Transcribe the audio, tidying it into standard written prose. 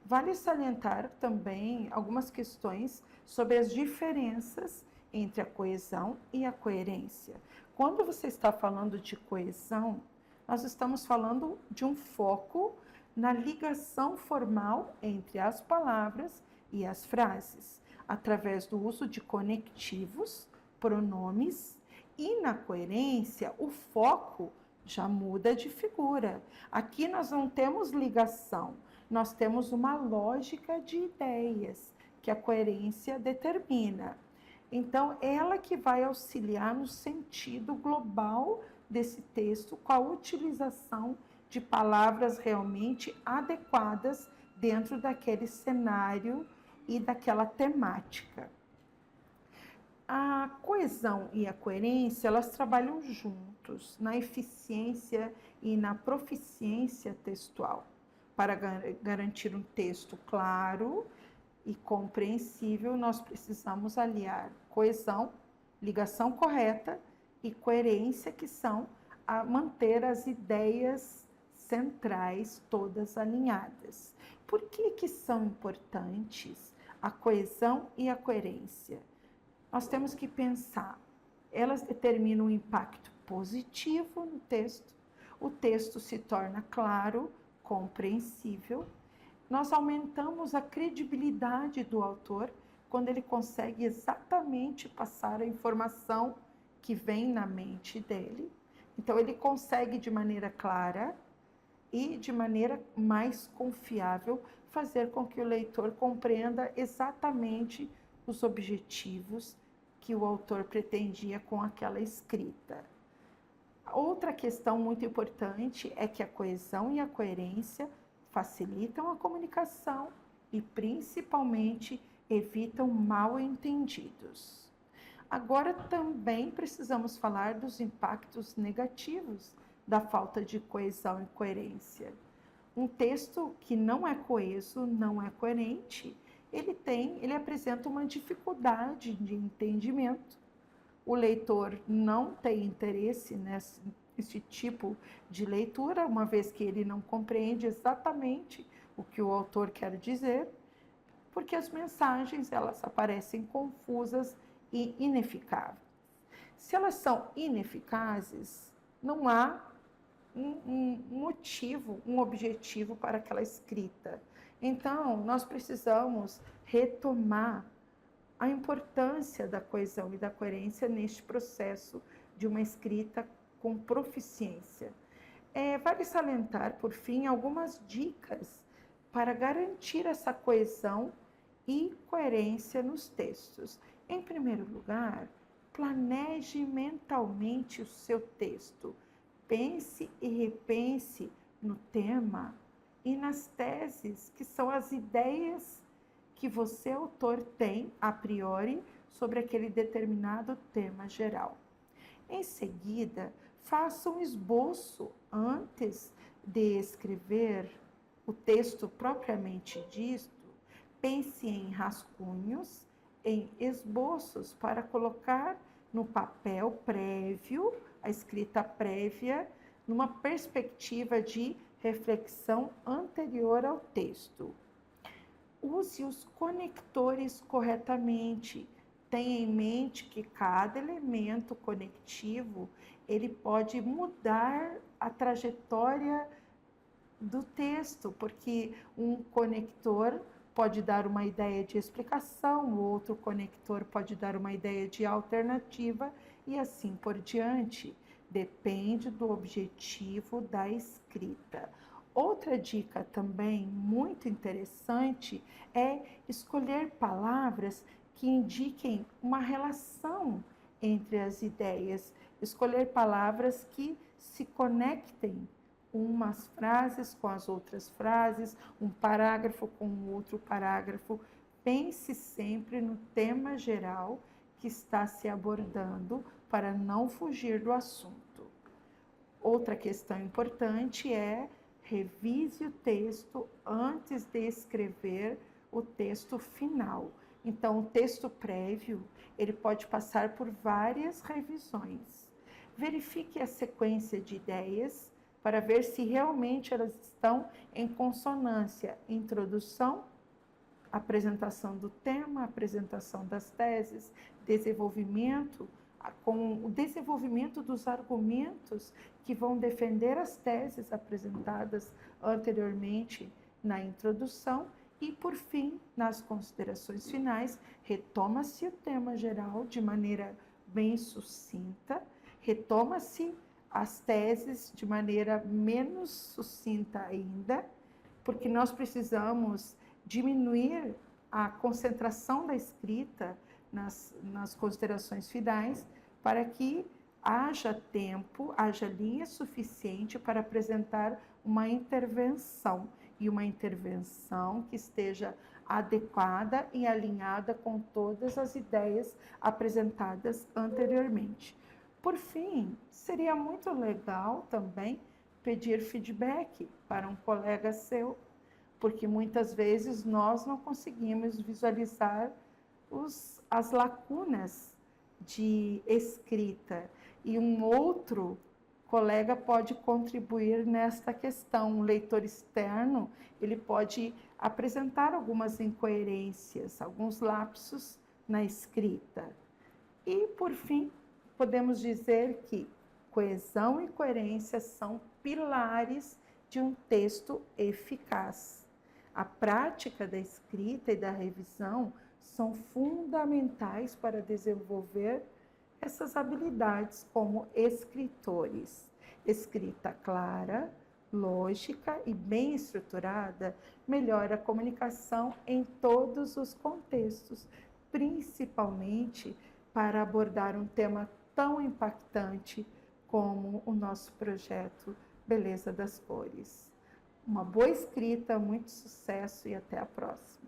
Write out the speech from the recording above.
Vale salientar também algumas questões sobre as diferenças entre a coesão e a coerência. Quando você está falando de coesão, nós estamos falando de um foco na ligação formal entre as palavras e as frases, através do uso de conectivos, pronomes, e na coerência o foco já muda de figura. Aqui nós não temos ligação, nós temos uma lógica de ideias que a coerência determina. Então, ela que vai auxiliar no sentido global desse texto, com a utilização de palavras realmente adequadas dentro daquele cenário e daquela temática. A coesão e a coerência, elas trabalham juntos na eficiência e na proficiência textual, para garantir um texto claro e compreensível. Nós precisamos aliar coesão, ligação correta e coerência, que são a manter as ideias centrais todas alinhadas. Por que são importantes a coesão e a coerência? Nós temos que pensar, elas determinam um impacto positivo no texto, o texto se torna claro, compreensível, nós aumentamos a credibilidade do autor quando ele consegue exatamente passar a informação que vem na mente dele. Então, ele consegue de maneira clara e de maneira mais confiável fazer com que o leitor compreenda exatamente os objetivos que o autor pretendia com aquela escrita. Outra questão muito importante é que a coesão e a coerência facilitam a comunicação e, principalmente, evitam mal-entendidos. Agora, também precisamos falar dos impactos negativos da falta de coesão e coerência. Um texto que não é coeso, não é coerente, ele apresenta uma dificuldade de entendimento. O leitor não tem interesse nesse tipo de leitura, uma vez que ele não compreende exatamente o que o autor quer dizer, porque as mensagens elas aparecem confusas e ineficazes. Se elas são ineficazes, não há um motivo, um objetivo para aquela escrita. Então, nós precisamos retomar a importância da coesão e da coerência neste processo de uma escrita com proficiência. Vale salientar, por fim, algumas dicas para garantir essa coesão e coerência nos textos. Em primeiro lugar, planeje mentalmente o seu texto. Pense e repense no tema e nas teses, que são as ideias que você, autor, tem a priori sobre aquele determinado tema geral. Em seguida, faça um esboço antes de escrever o texto propriamente dito. Pense em rascunhos, em esboços para colocar no papel prévio, a escrita prévia, numa perspectiva de reflexão anterior ao texto. Use os conectores corretamente. Tenha em mente que cada elemento conectivo, ele pode mudar a trajetória do texto, porque um conector pode dar uma ideia de explicação, o outro conector pode dar uma ideia de alternativa e assim por diante. Depende do objetivo da escrita. Outra dica também muito interessante é escolher palavras que indiquem uma relação entre as ideias, escolher palavras que se conectem umas frases com as outras frases, um parágrafo com o outro parágrafo. Pense sempre no tema geral que está se abordando para não fugir do assunto. Outra questão importante é revise o texto antes de escrever o texto final. Então, o texto prévio, ele pode passar por várias revisões. Verifique a sequência de ideias para ver se realmente elas estão em consonância. Introdução, apresentação do tema, apresentação das teses, desenvolvimento, com o desenvolvimento dos argumentos que vão defender as teses apresentadas anteriormente na introdução e, por fim, nas considerações finais, retoma-se o tema geral de maneira bem sucinta, retoma-se as teses de maneira menos sucinta ainda, porque nós precisamos diminuir a concentração da escrita nas considerações finais, para que haja tempo, haja linha suficiente para apresentar uma intervenção, e uma intervenção que esteja adequada e alinhada com todas as ideias apresentadas anteriormente. Por fim, seria muito legal também pedir feedback para um colega seu, porque muitas vezes nós não conseguimos visualizar as lacunas de escrita, e um outro colega pode contribuir nesta questão. Um leitor externo, ele pode apresentar algumas incoerências, alguns lapsos na escrita. E, por fim, podemos dizer que coesão e coerência são pilares de um texto eficaz. A prática da escrita e da revisão são fundamentais para desenvolver essas habilidades como escritores. Escrita clara, lógica e bem estruturada melhora a comunicação em todos os contextos, principalmente para abordar um tema tão impactante como o nosso projeto Beleza das Cores. Uma boa escrita, muito sucesso e até a próxima.